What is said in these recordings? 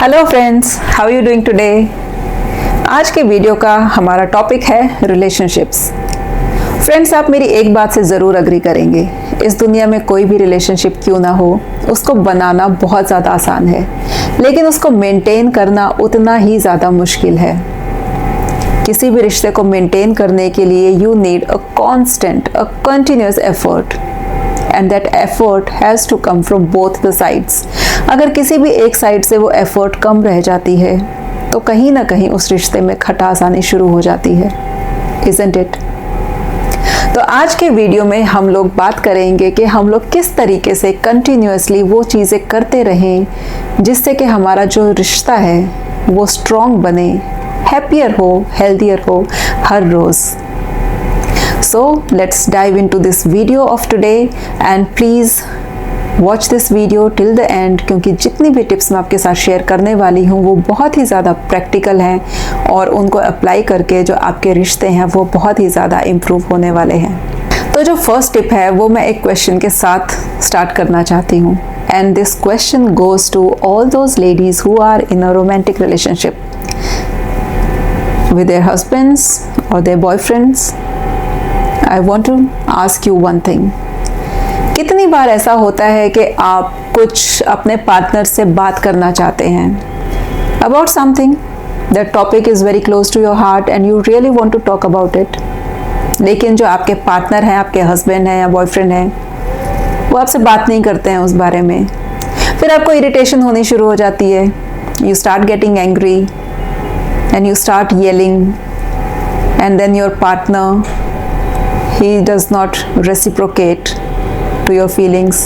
Hello friends, how you doing today. आज के video का हमारा टॉपिक है रिलेशनशिप्स। फ्रेंड्स, आप मेरी एक बात से ज़रूर अग्री करेंगे, इस दुनिया में कोई भी रिलेशनशिप क्यों ना हो, उसको बनाना बहुत ज़्यादा आसान है, लेकिन उसको मेंटेन करना उतना ही ज़्यादा मुश्किल है। किसी भी रिश्ते को मेंटेन करने के लिए you need a constant, a continuous effort, and that effort has to come from both the sides. अगर किसी भी एक साइड से वो एफर्ट कम रह जाती है तो कहीं ना कहीं उस रिश्ते में खटास आनी शुरू हो जाती है, इज़न्ट इट। तो आज के वीडियो में हम लोग बात करेंगे कि हम लोग किस तरीके से कंटिन्यूसली वो चीज़ें करते रहें जिससे कि हमारा जो रिश्ता है वो स्ट्रॉन्ग बने, हैप्पियर हो, हेल्दियर हो हर रोज़। So let's dive into this video of today and please watch this video till the end, क्योंकि जितनी भी टिप्स मैं आपके साथ शेयर करने वाली हूँ वो बहुत ही ज़्यादा प्रैक्टिकल हैं और उनको अप्लाई करके जो आपके रिश्ते हैं वो बहुत ही ज़्यादा इम्प्रूव होने वाले हैं। तो जो फर्स्ट टिप है वो मैं एक क्वेश्चन के साथ स्टार्ट करना चाहती हूँ, and this question goes to all those ladies who are in a romantic relationship with their husbands or their boyfriends. I want to ask you one thing. कितनी बार ऐसा होता है कि आप कुछ अपने पार्टनर से बात करना चाहते हैं about something, that topic is very close to your heart and you really want to talk about it, लेकिन जो आपके पार्टनर हैं, आपके हस्बैंड हैं या बॉयफ्रेंड हैं, वो आपसे बात नहीं करते हैं उस बारे में। फिर आपको इरिटेशन होनी शुरू हो जाती है, you start getting angry and you start yelling, and then your partner, he does not reciprocate to your feelings.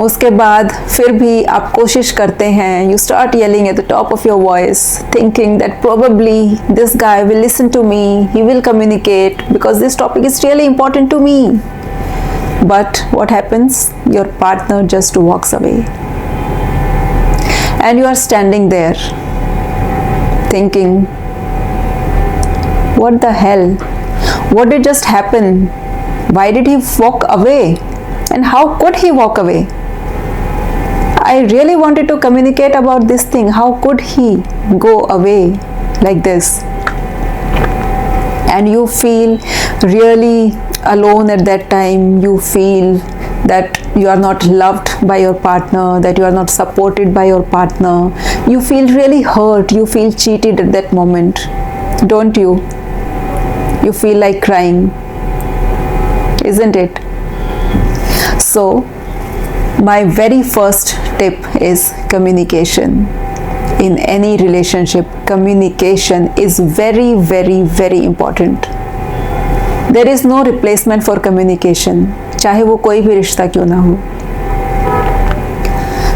उसके बाद फिर भी आप कोशिश करते हैं, you start yelling at the top of your voice, thinking that probably this guy will listen to me, he will communicate because this topic is really important to me. But what happens? Your partner just walks away and you are standing there thinking, what the hell? What did just happen? Why did he walk away? And how could he walk away? I really wanted to communicate about this thing. How could he go away like this? And you feel really alone at that time. You feel that you are not loved by your partner, that you are not supported by your partner. You feel really hurt, you feel cheated at that moment, don't you? You feel like crying, isn't it? So my very first tip is communication. In any relationship, communication is very, very, very important. There is no replacement for communication, चाहे वो कोई भी रिश्ता क्यों ना हो।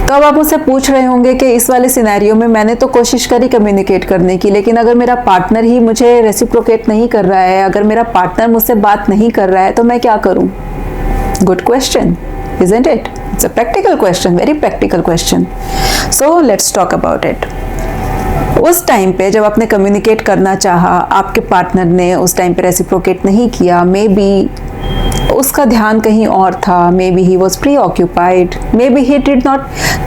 तो अब आप मुझसे पूछ रहे होंगे कि इस वाले सिनेरियो में मैंने तो कोशिश करी कम्युनिकेट करने की, लेकिन अगर मेरा पार्टनर ही मुझे रेसिप्रोकेट नहीं कर रहा है, अगर मेरा पार्टनर मुझसे बात नहीं कर रहा है, तो मैं क्या करूं? Good question, isn't it? It's a practical question, very practical question. So let's talk about it. उस टाइम पे जब आपने कम्युनिकेट करना चाहा, आपके पार्टनर ने उस टाइम पे रेसिप्रोकेट नहीं किया, मे बी उसका ध्यान कहीं और था, may be he was pre occupied, may be he did not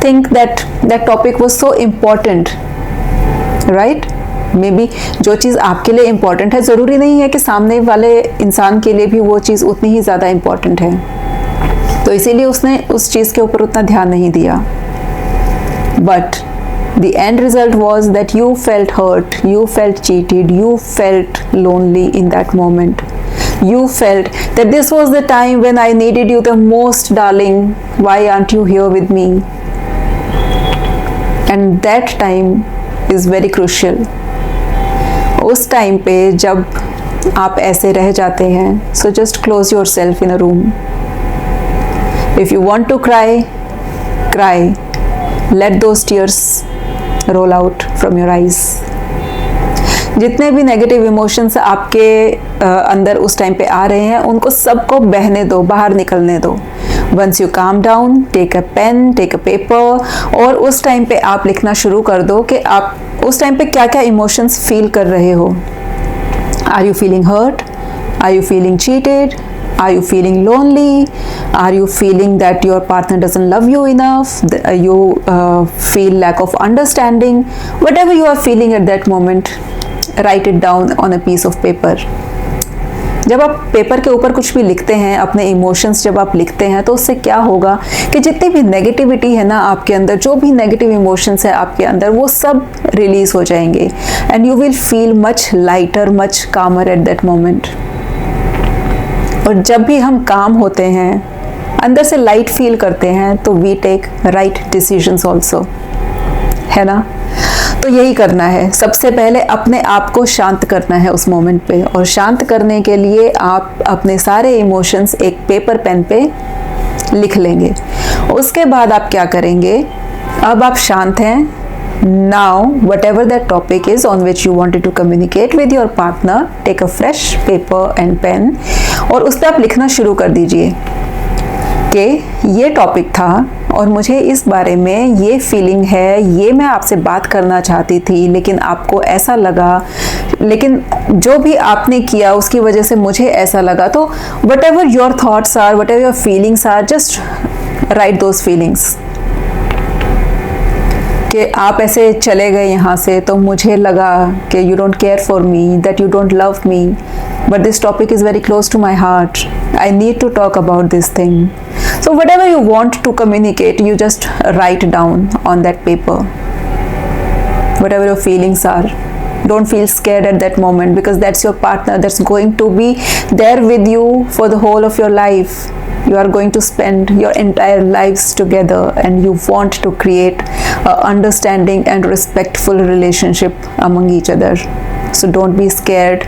think that topic was so important, right? May be जो चीज़ आपके लिए इम्पॉर्टेंट है ज़रूरी नहीं है कि सामने वाले इंसान के लिए भी वो चीज़ उतनी ही ज़्यादा इम्पॉर्टेंट है, तो इसीलिए उसने उस चीज़ के ऊपर उतना ध्यान नहीं दिया। But the end result was that you felt hurt, you felt cheated, you felt lonely in that moment. You felt that this was the time when I needed you the most, darling. Why aren't you here with me? And that time is very crucial. उस time पे जब आप ऐसे रह जाते हैं, so just close yourself in a room. If you want to cry, cry. Let those tears roll out from your eyes. जितने भी नेगेटिव इमोशंस आपके अंदर उस टाइम पे आ रहे हैं, उनको सबको बहने दो, बाहर निकलने दो। Once you calm down, take a pen, take a paper, और उस टाइम पे आप लिखना शुरू कर दो कि आप उस टाइम पे क्या क्या इमोशंस फील कर रहे हो। Are you feeling hurt? Are you feeling cheated? Are you feeling lonely? Are you feeling that your partner doesn't love you enough? You feel lack of understanding? Whatever you are feeling at that moment, write it down on a piece of paper. जब आप paper के ऊपर कुछ भी लिखते हैं, अपने emotions जब आप लिखते हैं, तो उससे क्या होगा कि जितनी भी नेगेटिविटी है ना आपके अंदर, जो भी नेगेटिव इमोशंस है आपके अंदर, वो सब रिलीज हो जाएंगे and you will feel much lighter, much कामर एट दैट मोमेंट। और जब भी हम काम होते हैं, अंदर से लाइट फील करते हैं, तो we take right decisions also, है ना। तो यही करना है, सबसे पहले अपने आप को शांत करना है उस मोमेंट पे, और शांत करने के लिए आप अपने सारे इमोशंस एक पेपर पेन पे लिख लेंगे। उसके बाद आप क्या करेंगे, अब आप शांत हैं। Now, whatever that topic is on which you wanted to communicate with your partner, take a fresh paper and pen और उस पर आप लिखना शुरू कर दीजिए कि ये टॉपिक था और मुझे इस बारे में ये फीलिंग है, ये मैं आपसे बात करना चाहती थी, लेकिन आपको ऐसा लगा, लेकिन जो भी आपने किया उसकी वजह से मुझे ऐसा लगा। तो whatever your thoughts are, whatever your feelings are, just write those feelings। कि आप ऐसे चले गए यहाँ से तो मुझे लगा कि you don't care for me, that you don't love me, but this topic is very close to my heart. I need to talk about this thing. So whatever you want to communicate, you just write down on that paper. Whatever your feelings are. Don't feel scared at that moment, because that's your partner that's going to be there with you for the whole of your life. You are going to spend your entire lives together, and you want to create a understanding and respectful relationship among each other. So don't be scared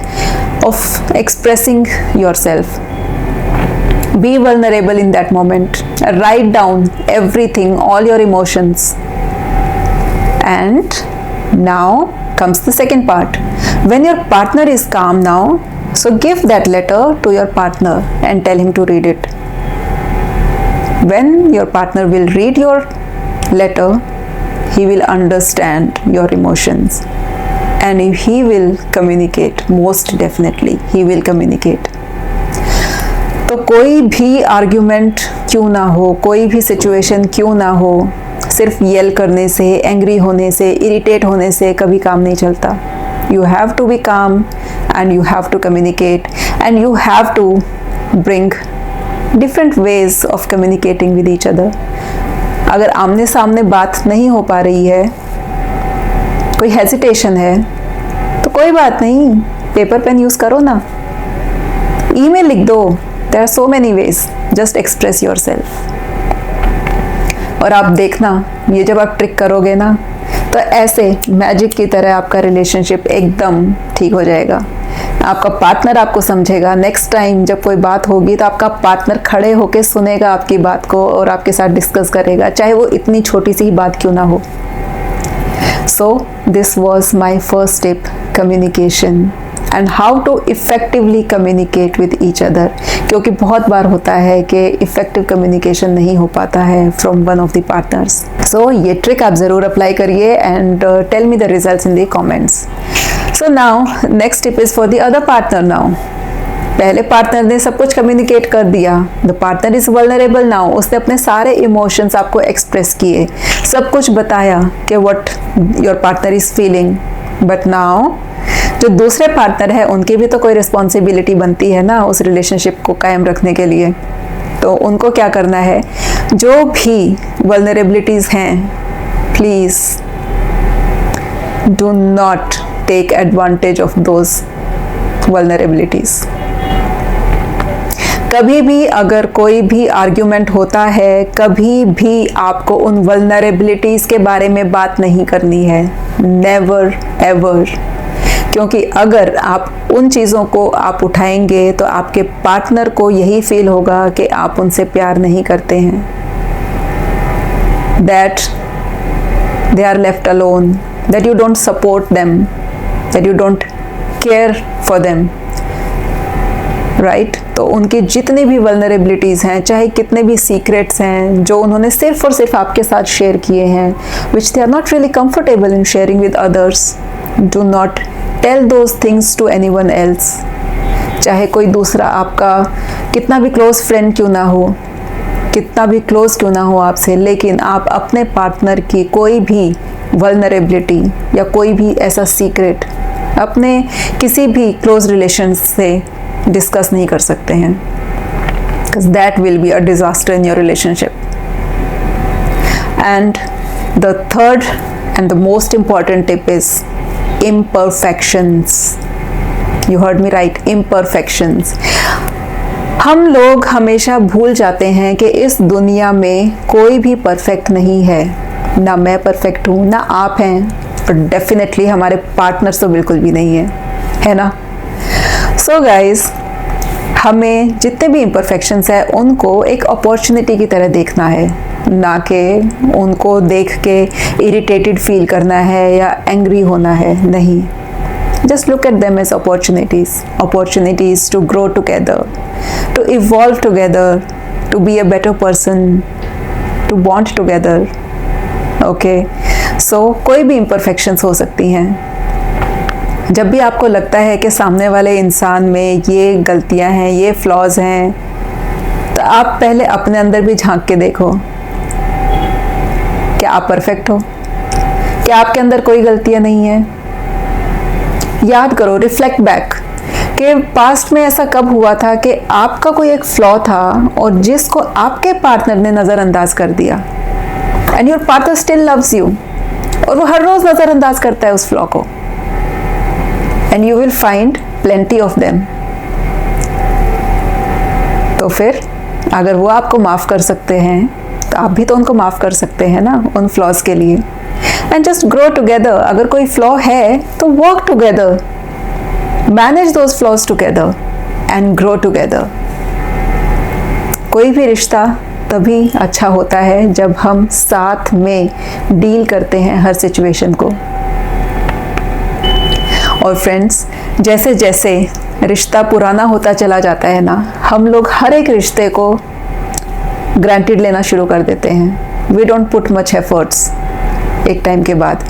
of expressing yourself. Be vulnerable in that moment. Write down everything, all your emotions. And now comes the second part. When your partner is calm now, so give that letter to your partner and tell him to read it. When your partner will read your letter, he will understand your emotions, and if he will communicate, most definitely he will communicate. तो कोई भी argument क्यों ना हो, कोई भी situation क्यों ना हो, सिर्फ येल करने से, एंग्री होने से, इरिटेट होने से कभी काम नहीं चलता। You have to be calm and you have to communicate, and you have to bring different ways of communicating with each other. अगर आमने सामने बात नहीं हो पा रही है, कोई हेजिटेशन है, तो कोई बात नहीं, पेपर पेन यूज करो ना, ईमेल लिख दो। There are so many ways. Just express yourself. और आप देखना, ये जब आप ट्रिक करोगे ना, तो ऐसे मैजिक की तरह आपका रिलेशनशिप एकदम ठीक हो जाएगा। आपका पार्टनर आपको समझेगा। नेक्स्ट टाइम जब कोई बात होगी तो आपका पार्टनर खड़े होकर सुनेगा आपकी बात को और आपके साथ डिस्कस करेगा, चाहे वो इतनी छोटी सी ही बात क्यों ना हो। So this was my first step, communication and how to effectively communicate with each other. क्योंकि बहुत बार होता है कि इफ़ेक्टिव कम्युनिकेशन नहीं हो पाता है from one of the partners. So ये ट्रिक आप ज़रूर अप्लाई करिए and tell me the results in the comments. So now next tip is for the other partner. Now पहले पार्टनर ने सब कुछ कम्युनिकेट कर दिया, the partner is vulnerable now, उसने अपने सारे इमोशंस आपको एक्सप्रेस किए, सब कुछ बताया कि what your partner is feeling. But now जो दूसरे पार्टनर है उनकी भी तो कोई रिस्पॉन्सिबिलिटी बनती है ना उस रिलेशनशिप को कायम रखने के लिए। तो उनको क्या करना है, जो भी वल्नरेबिलिटीज़ हैं, please do not take advantage of those vulnerabilities. कभी भी अगर कोई भी आर्ग्यूमेंट होता है, कभी भी आपको उन वल्नरेबिलिटीज़ के बारे में बात नहीं करनी है, नेवर एवर। क्योंकि अगर आप उन चीज़ों को आप उठाएंगे तो आपके पार्टनर को यही फील होगा कि आप उनसे प्यार नहीं करते हैं, that they are left alone, that you don't support them, that you don't care for them, right. तो उनकी जितनी भी वल्नरेबिलिटीज़ हैं, चाहे कितने भी सीक्रेट्स हैं जो उन्होंने सिर्फ और सिर्फ आपके साथ शेयर किए हैं, which they are not really comfortable in sharing with others, do not tell those things to anyone else. चाहे कोई दूसरा आपका कितना भी क्लोज फ्रेंड क्यों ना हो, कितना भी क्लोज क्यों ना हो आपसे, लेकिन आप अपने पार्टनर की कोई भी वल्नरेबिलिटी या कोई भी ऐसा सीक्रेट अपने किसी भी क्लोज रिलेशन से डिस्कस नहीं कर सकते हैं, because that will be a disaster in your relationship. And the third and the most important tip is imperfections. You heard me right, imperfections. हम लोग हमेशा भूल जाते हैं कि इस दुनिया में कोई भी परफेक्ट नहीं है, ना मैं परफेक्ट हूँ, ना आप हैं, और डेफिनेटली हमारे पार्टनर्स तो बिल्कुल भी नहीं है ना। सो गाइज, हमें जितने भी इम्परफेक्शंस हैं उनको एक अपॉर्चुनिटी की तरह देखना है, ना कि उनको देख के इरिटेटेड फील करना है या एंग्री होना है, नहीं। Just look at them as opportunities to grow together, to evolve together, to be a better person, to bond together. Okay, so कोई भी इम्परफेक्शंस हो सकती हैं। जब भी आपको लगता है कि सामने वाले इंसान में ये गलतियां हैं, ये फ्लॉज हैं, तो आप पहले अपने अंदर भी झांक के देखो, क्या आप परफेक्ट हो? क्या आपके अंदर कोई गलतियां नहीं है? याद करो, रिफ्लेक्ट बैक कि पास्ट में ऐसा कब हुआ था कि आपका कोई एक फ्लॉ था और जिसको आपके पार्टनर ने नज़रअंदाज कर दिया, and your partner still loves you, और वो हर रोज़ नज़रअंदाज करता है उस फ्लॉ को, and you will find plenty of them. तो फिर अगर वो आपको माफ़ कर सकते हैं तो आप भी तो उनको माफ़ कर सकते हैं ना उन फ्लॉज के लिए। And just grow together. अगर कोई फ्लॉ है तो work together, manage those flaws together and grow together. कोई भी रिश्ता तभी अच्छा होता है जब हम साथ में डील करते हैं हर सिचुएशन को। और फ्रेंड्स, जैसे जैसे रिश्ता पुराना होता चला जाता है ना, हम लोग हर एक रिश्ते को ग्रांटेड लेना शुरू कर देते हैं। We don't put much efforts एक टाइम के बाद।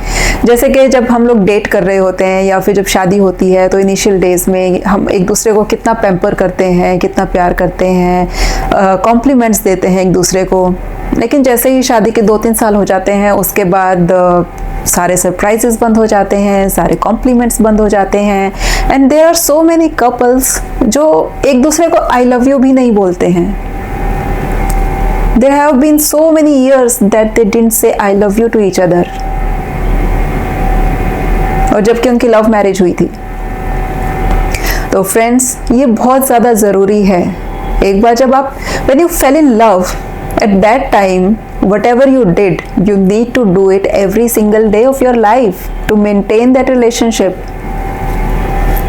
जैसे कि जब हम लोग डेट कर रहे होते हैं या फिर जब शादी होती है तो इनिशियल डेज में हम एक दूसरे को कितना पैम्पर करते हैं, कितना प्यार करते हैं, कॉम्प्लीमेंट्स देते हैं एक दूसरे को। लेकिन जैसे ही शादी के 2-3 साल हो जाते हैं उसके बाद सारे सरप्राइजेस बंद हो जाते हैं, सारे कॉम्प्लीमेंट्स बंद हो जाते हैं। And there are so many couples जो एक दूसरे को आई लव यू भी नहीं बोलते हैं। There have been so many years that they didn't say I love you to each other, और जबकि उनकी लव मैरिज हुई थी। तो फ्रेंड्स, ये बहुत ज़्यादा ज़रूरी है। एक बार जब आप when you fail in love, at that time whatever you did, you need to do it every single day of your life to maintain that relationship.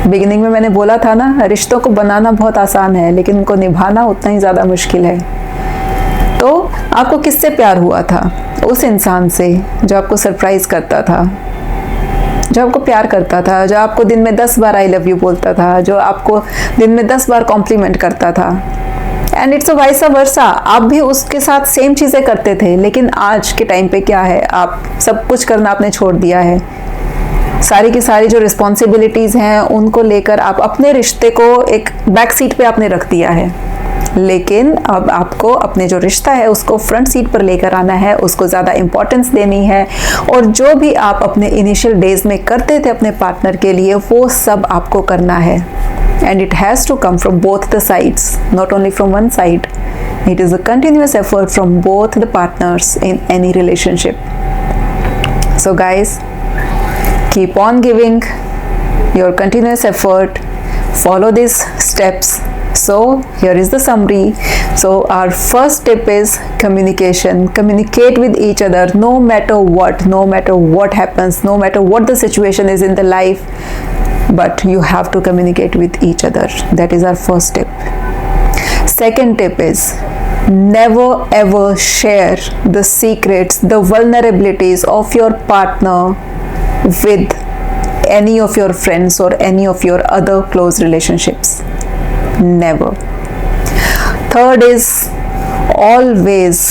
Beginning में मैंने बोला था ना, रिश्तों को बनाना बहुत आसान है लेकिन उनको निभाना उतना ही ज़्यादा मुश्किल है। तो आपको किससे प्यार हुआ था? उस इंसान से जो आपको सरप्राइज करता था, जो आपको प्यार करता था, जो आपको दिन में 10 बार आई लव यू बोलता था, जो आपको दिन में 10 बार कॉम्प्लीमेंट करता था। एंड इट्स वाइस वर्सा, आप भी उसके साथ सेम चीज़ें करते थे। लेकिन आज के टाइम पे क्या है, आप सब कुछ करना आपने छोड़ दिया है। सारी की सारी जो रिस्पॉन्सिबिलिटीज़ हैं उनको लेकर आप अपने रिश्ते को एक बैक सीट पे आपने रख दिया है। लेकिन अब आपको अपने जो रिश्ता है उसको फ्रंट सीट पर लेकर आना है, उसको ज़्यादा इम्पोर्टेंस देनी है, और जो भी आप अपने इनिशियल डेज में करते थे अपने पार्टनर के लिए वो सब आपको करना है। And it has to come from both the sides, not only from one side. It is a continuous effort from both the partners in any relationship. So guys, keep on giving your continuous effort, follow these steps. So here is the summary. So our first tip is communication. Communicate with each other no matter what happens, no matter what the situation is in the life. But you have to communicate with each other. That is our first tip. Second tip is never ever share the secrets, the vulnerabilities of your partner with any of your friends or any of your other close relationships. Never. Third is always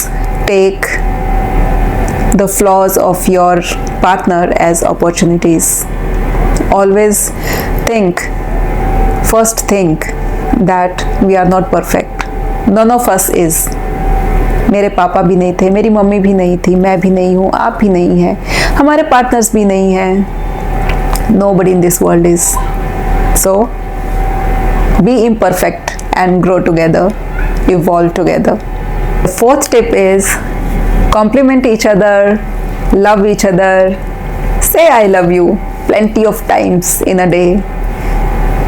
take the flaws of your partner as opportunities. Always think that we are not perfect. None of us is. मेरे पापा भी नहीं थे, मेरी mummy भी नहीं थी, मैं भी नहीं हूँ, आप भी नहीं हैं, हमारे पार्टनर्स भी नहीं हैं. Nobody in this world is. So, be imperfect and grow together, evolve together. The fourth tip is compliment each other, love each other, say I love you plenty of times in a day,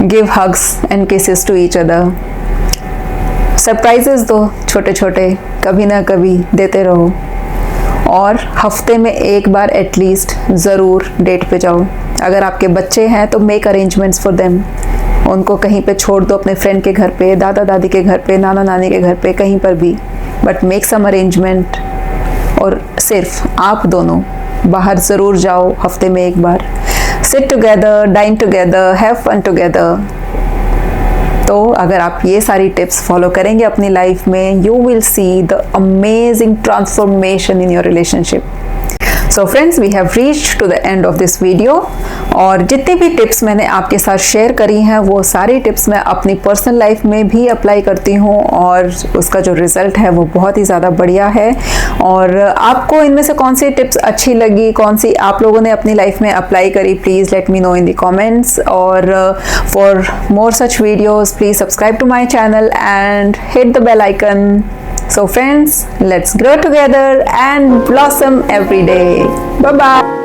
give hugs and kisses to each other. Surprises दो छोटे छोटे, कभी ना कभी देते रहो, और हफ्ते में एक बार एटलीस्ट ज़रूर डेट पे जाओ. अगर आपके बच्चे हैं तो मेक अरेंजमेंट्स फॉर देम. उनको कहीं पे छोड़ दो, अपने फ्रेंड के घर पे, दादा दादी के घर पे, नाना नानी के घर पे, कहीं पर भी, बट मेक सम अरेंजमेंट. और सिर्फ आप दोनों बाहर ज़रूर जाओ हफ्ते में एक बार. Sit together, dine together, have fun together. तो अगर आप ये सारी टिप्स फॉलो करेंगे अपनी लाइफ में, you will see the amazing transformation in your relationship. So friends, we have reached to the end of this video. और जितनी भी टिप्स मैंने आपके साथ शेयर करी हैं, वो सारी टिप्स मैं अपनी पर्सनल लाइफ में भी अप्लाई करती हूँ, और उसका जो रिज़ल्ट है वो बहुत ही ज़्यादा बढ़िया है. और आपको इनमें से कौन सी टिप्स अच्छी लगी, कौन सी आप लोगों ने अपनी लाइफ में अप्लाई करी, please let me know in the comments. और for more such videos please subscribe to my channel and hit the bell icon. So friends, let's grow together and blossom every day. Bye bye.